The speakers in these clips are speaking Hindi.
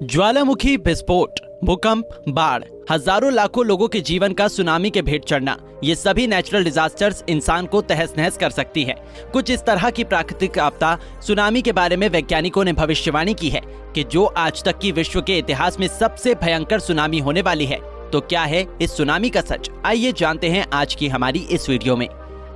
ज्वालामुखी विस्फोट, भूकंप, बाढ़, हजारों लाखों लोगों के जीवन का सुनामी के भेंट चढ़ना, ये सभी नेचुरल डिजास्टर्स इंसान को तहस नहस कर सकती है। कुछ इस तरह की प्राकृतिक आपदा सुनामी के बारे में वैज्ञानिकों ने भविष्यवाणी की है कि जो आज तक की विश्व के इतिहास में सबसे भयंकर सुनामी होने वाली है। तो क्या है इस सुनामी का सच? आइए जानते हैं आज की हमारी इस वीडियो में।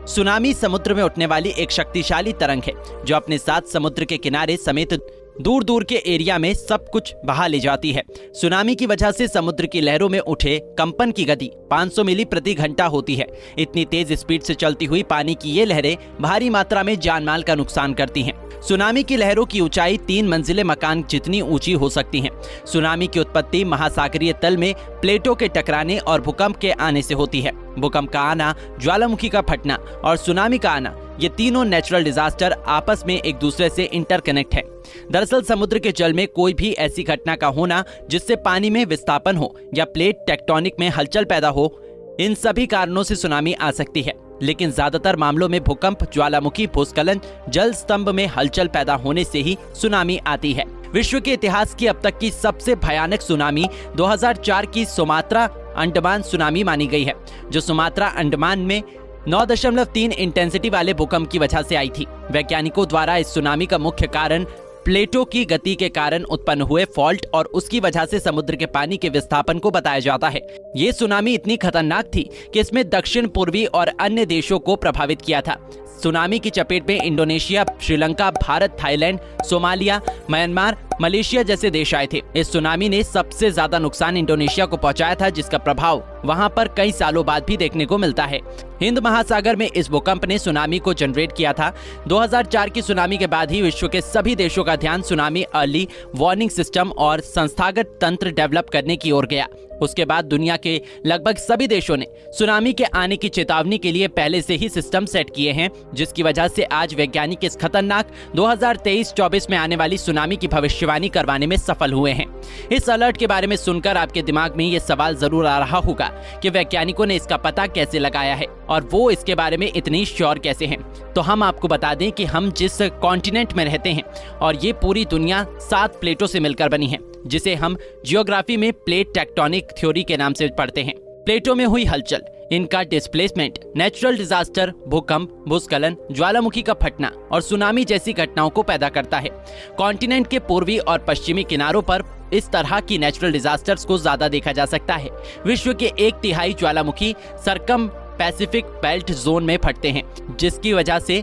सुनामी समुद्र में उठने वाली एक शक्तिशाली तरंग है जो अपने साथ समुद्र के किनारे समेत दूर दूर के एरिया में सब कुछ बहा ले जाती है। सुनामी की वजह से समुद्र की लहरों में उठे कंपन की गति 500 मील प्रति घंटा होती है। इतनी तेज स्पीड से चलती हुई पानी की ये लहरें भारी मात्रा में जानमाल का नुकसान करती हैं। सुनामी की लहरों की ऊंचाई 3 मंजिले मकान जितनी ऊंची हो सकती है। सुनामी की उत्पत्ति महासागरीय तल में प्लेटों के टकराने और भूकंप के आने से होती है। भूकंप का आना, ज्वालामुखी का फटना और सुनामी का आना, ये तीनों नेचुरल डिजास्टर आपस में एक दूसरे से इंटरकनेक्ट है। दरअसल समुद्र के जल में कोई भी ऐसी घटना का होना जिससे पानी में विस्थापन हो या प्लेट टेक्टोनिक में हलचल पैदा हो, इन सभी कारणों से सुनामी आ सकती है। लेकिन ज्यादातर मामलों में भूकंप, ज्वालामुखी, भूस्खलन, जल स्तंभ में हलचल पैदा होने से ही सुनामी आती है। विश्व के इतिहास की अब तक की सबसे भयानक सुनामी 2004 की सुमात्रा अंडमान सुनामी मानी गई है, जो सुमात्रा अंडमान में 9.3 इंटेंसिटी वाले भूकंप की वजह से आई थी। वैज्ञानिकों द्वारा इस सुनामी का मुख्य कारण प्लेटों की गति के कारण उत्पन्न हुए फॉल्ट और उसकी वजह से समुद्र के पानी के विस्थापन को बताया जाता है। ये सुनामी इतनी खतरनाक थी कि इसमें दक्षिण पूर्वी और अन्य देशों को प्रभावित किया था। सुनामी की चपेट में Indonesia, Sri Lanka, Bharat, Thailand, Somalia, Myanmar, Malaysia जैसे देश आए थे। इस सुनामी ने सबसे ज्यादा नुकसान इंडोनेशिया को पहुंचाया था, जिसका प्रभाव वहां पर कई सालों बाद भी देखने को मिलता है। हिंद महासागर में इस भूकंप ने सुनामी को जनरेट किया था। 2004 की सुनामी के बाद ही विश्व के सभी देशों का ध्यान सुनामी अर्ली वार्निंग सिस्टम और संस्थागत तंत्र डेवलप करने की ओर गया। उसके बाद दुनिया के लगभग सभी देशों ने सुनामी के आने की चेतावनी के लिए पहले से ही सिस्टम सेट किए हैं, जिसकी वजह से आज वैज्ञानिक इस खतरनाक 2023-24 में आने वाली सुनामी की भविष्यवाणी करवाने में सफल हुए हैं। इस अलर्ट के बारे में सुनकर आपके दिमाग में ये सवाल जरूर आ रहा होगा कि वैज्ञानिकों ने इसका पता कैसे लगाया है और वो इसके बारे में इतनी श्योर कैसे हैं। तो हम आपको बता दें कि हम जिस कॉन्टिनेंट में रहते हैं और ये पूरी दुनिया 7 प्लेटों से मिलकर बनी है, जिसे हम जियोग्राफी में प्लेट टेक्टोनिक थ्योरी के नाम से पढ़ते हैं। प्लेटों में हुई हलचल, इनका डिस्प्लेसमेंट, नेचुरल डिजास्टर, भूकंप, भूस्खलन, ज्वालामुखी का फटना और सुनामी जैसी घटनाओं को पैदा करता है। कॉन्टिनेंट के पूर्वी और पश्चिमी किनारों पर इस तरह की नेचुरल डिजास्टर्स को ज्यादा देखा जा सकता है। विश्व के 1/3 ज्वालामुखी सरकम पैसिफिक बेल्ट जोन में फटते हैं, जिसकी वजह से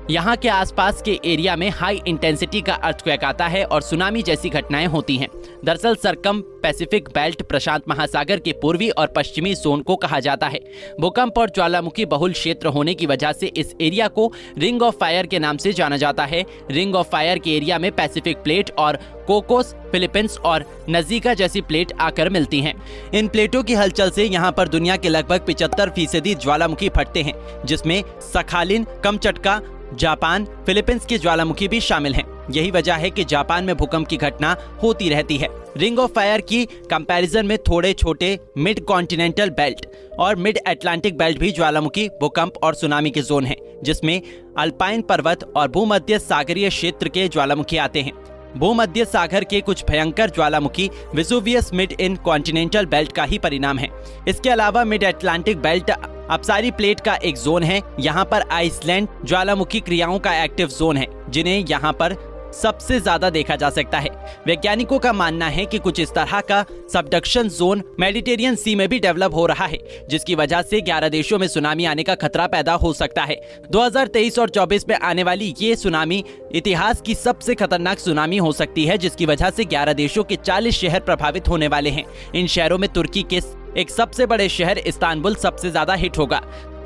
यहाँ के आसपास के एरिया में हाई इंटेंसिटी का अर्थक्वेक आता है और सुनामी जैसी घटनाएं होती हैं। दरअसल सरकम पैसिफिक बेल्ट प्रशांत महासागर के पूर्वी और पश्चिमी जोन को कहा जाता है। भूकंप और ज्वालामुखी बहुल क्षेत्र होने की वजह से इस एरिया को रिंग ऑफ फायर के नाम से जाना जाता है। रिंग ऑफ फायर के एरिया में पैसिफिक प्लेट और कोकोस, फिलीपींस और नजीका जैसी प्लेट आकर मिलती हैं। इन प्लेटों की हलचल से यहाँ पर दुनिया के लगभग 75% ज्वालामुखी फटते हैं, जिसमें सखालिन, कमचटका, जापान, फिलीपींस की ज्वालामुखी भी शामिल हैं। यही वजह है कि जापान में भूकंप की घटना होती रहती है। रिंग ऑफ फायर की कंपैरिजन में थोड़े छोटे मिड कॉन्टिनेंटल बेल्ट और मिड अटलांटिक बेल्ट भी ज्वालामुखी, भूकंप और सुनामी के जोन हैं, जिसमें अल्पाइन पर्वत और भूमध्य सागरीय क्षेत्र के ज्वालामुखी आते हैं। भूमध्य सागर के कुछ भयंकर ज्वालामुखी वेसुवियस मिड इन कॉन्टिनेंटल बेल्ट का ही परिणाम है। इसके अलावा मिड अटलांटिक बेल्ट अपसारी प्लेट का एक जोन है। यहाँ पर आइसलैंड ज्वालामुखी क्रियाओं का एक्टिव जोन है, जिन्हें यहाँ पर सबसे ज्यादा देखा जा सकता है। वैज्ञानिकों का मानना है कि कुछ इस तरह का सबडक्शन जोन मेडिटेरियन सी में भी डेवलप हो रहा है, जिसकी वजह से 11 देशों में सुनामी आने का खतरा पैदा हो सकता है। 2023 और 24 में आने वाली ये सुनामी इतिहास की सबसे खतरनाक सुनामी हो सकती है, जिसकी वजह से 11 देशों के 40 शहर प्रभावित होने वाले हैं। इन शहरों में तुर्की के एक सबसे बड़े शहर इस्तांबुल सबसे ज्यादा हिट होगा।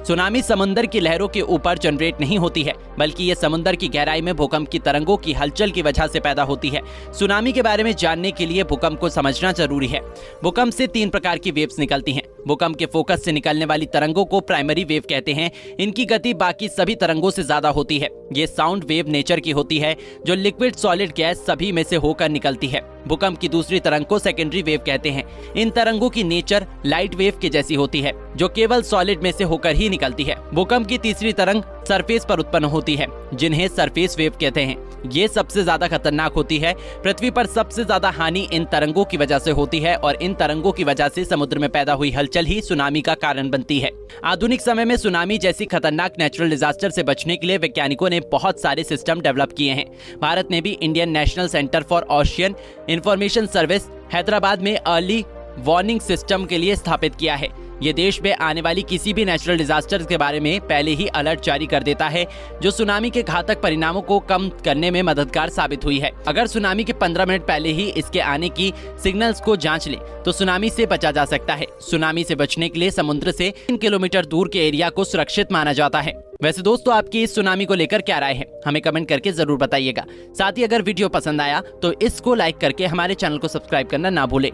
सुनामी समुद्र की लहरों के ऊपर जनरेट नहीं होती है, बल्कि ये समुद्र की गहराई में भूकंप की तरंगों की हलचल की वजह से पैदा होती है। सुनामी के बारे में जानने के लिए भूकंप को समझना जरूरी है। भूकंप से 3 प्रकार की वेव्स निकलती हैं। भूकंप के फोकस से निकलने वाली तरंगों को प्राइमरी वेव कहते हैं। इनकी गति बाकी सभी तरंगों से ज्यादा होती है। ये साउंड वेव नेचर की होती है, जो लिक्विड, सॉलिड, गैस सभी में से होकर निकलती है। भूकंप की दूसरी तरंग को सेकेंडरी वेव कहते हैं। इन तरंगों की नेचर लाइट वेव के जैसी होती है, जो केवल सॉलिड में से होकर ही निकलती है। भूकंप की तीसरी तरंग सरफेस पर उत्पन्न होती है, जिन्हें सरफेस वेव कहते हैं। ये सबसे ज्यादा खतरनाक होती है। पृथ्वी पर सबसे ज्यादा हानि इन तरंगों की वजह से होती है और इन तरंगों की वजह से समुद्र में पैदा हुई हलचल ही सुनामी का कारण बनती है। आधुनिक समय में सुनामी जैसी खतरनाक नेचुरल डिजास्टर से बचने के लिए वैज्ञानिकों ने बहुत सारे सिस्टम डेवलप किए हैं। भारत ने भी Indian national centre for ocean information service Hyderabad में अर्ली वार्निंग सिस्टम के लिए स्थापित किया है। ये देश में आने वाली किसी भी नेचुरल डिजास्टर के बारे में पहले ही अलर्ट जारी कर देता है, जो सुनामी के घातक परिणामों को कम करने में मददगार साबित हुई है। अगर सुनामी के 15 मिनट पहले ही इसके आने की सिग्नल्स को जांच ले तो सुनामी से बचा जा सकता है। सुनामी से बचने के लिए समुद्र से 3 किलोमीटर दूर के एरिया को सुरक्षित माना जाता है। वैसे दोस्तों, आपकी इस सुनामी को लेकर क्या राय है, हमें कमेंट करके जरूर बताइएगा। साथ ही अगर वीडियो पसंद आया तो इसको लाइक करके हमारे चैनल को सब्सक्राइब करना ना भूले।